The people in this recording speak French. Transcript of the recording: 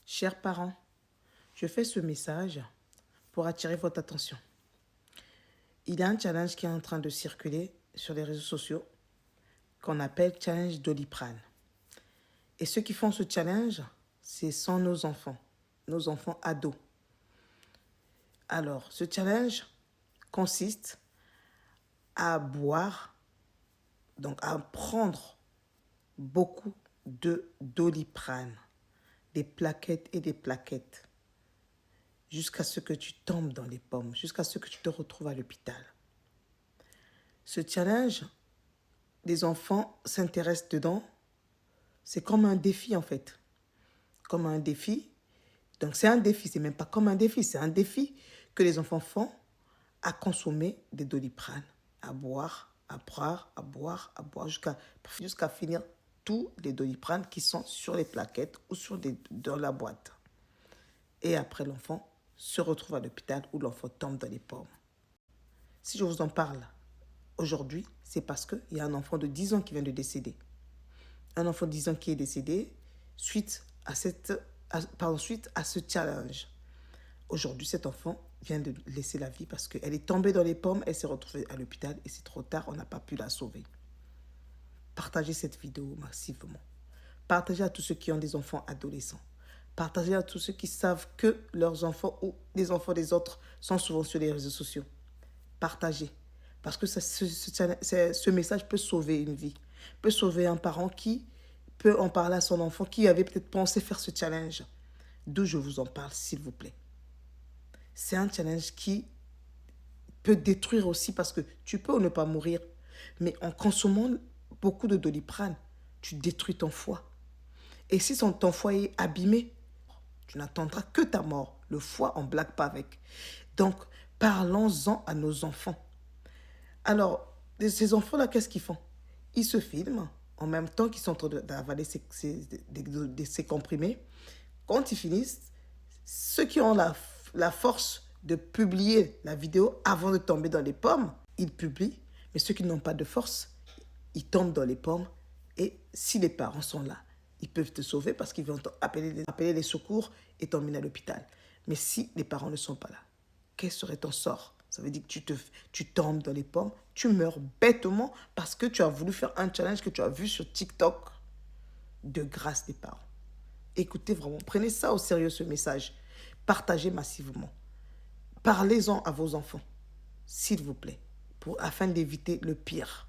Chers parents, je fais ce message pour attirer votre attention. Il y a un challenge qui est en train de circuler sur les réseaux sociaux qu'on appelle challenge Doliprane. Et ceux qui font ce challenge, ce sont nos enfants ados. Alors, ce challenge consiste à boire, donc à prendre beaucoup de Doliprane, des plaquettes et des plaquettes, jusqu'à ce que tu tombes dans les pommes, jusqu'à ce que tu te retrouves à l'hôpital. Ce challenge, les enfants s'intéressent dedans. C'est comme un défi en fait. Comme un défi. Donc c'est un défi, c'est même pas comme un défi, c'est un défi que les enfants font à consommer des Doliprane, à boire, à boire, jusqu'à finir tous les Doliprane qui sont sur les plaquettes ou dans la boîte. Et après, l'enfant se retrouve à l'hôpital où l'enfant tombe dans les pommes. Si je vous en parle aujourd'hui, c'est parce qu'il y a un enfant de 10 ans qui vient de décéder. Un enfant de 10 ans qui est décédé suite à ce challenge. Aujourd'hui, cet enfant vient de laisser la vie parce qu'elle est tombée dans les pommes, elle s'est retrouvée à l'hôpital et c'est trop tard, on n'a pas pu la sauver. Partagez cette vidéo massivement. Partagez à tous ceux qui ont des enfants adolescents. Partagez à tous ceux qui savent que leurs enfants ou les enfants des autres sont souvent sur les réseaux sociaux. Partagez. Parce que ce message peut sauver une vie. Peut sauver un parent qui peut en parler à son enfant qui avait peut-être pensé faire ce challenge. D'où je vous en parle, s'il vous plaît. C'est un challenge qui peut détruire aussi parce que tu peux ne pas mourir. Mais en consommant beaucoup de Doliprane, tu détruis ton foie. Et si ton foie est abîmé, tu n'attendras que ta mort. Le foie, on ne blague pas avec. Donc, parlons-en à nos enfants. Alors, ces enfants-là, qu'est-ce qu'ils font? Ils se filment en même temps qu'ils sont en train d'avaler ces comprimés. Quand ils finissent, ceux qui ont la force de publier la vidéo avant de tomber dans les pommes, ils publient. Mais ceux qui n'ont pas de force, ils tombent dans les pommes. Et si les parents sont là, ils peuvent te sauver parce qu'ils vont appeler les secours et t'emmener à l'hôpital. Mais si les parents ne sont pas là, quel serait ton sort? Ça veut dire que tu tombes dans les pommes, tu meurs bêtement parce que tu as voulu faire un challenge que tu as vu sur TikTok. De grâce des parents. Écoutez vraiment, prenez ça au sérieux ce message. Partagez massivement. Parlez-en à vos enfants, s'il vous plaît, afin d'éviter le pire.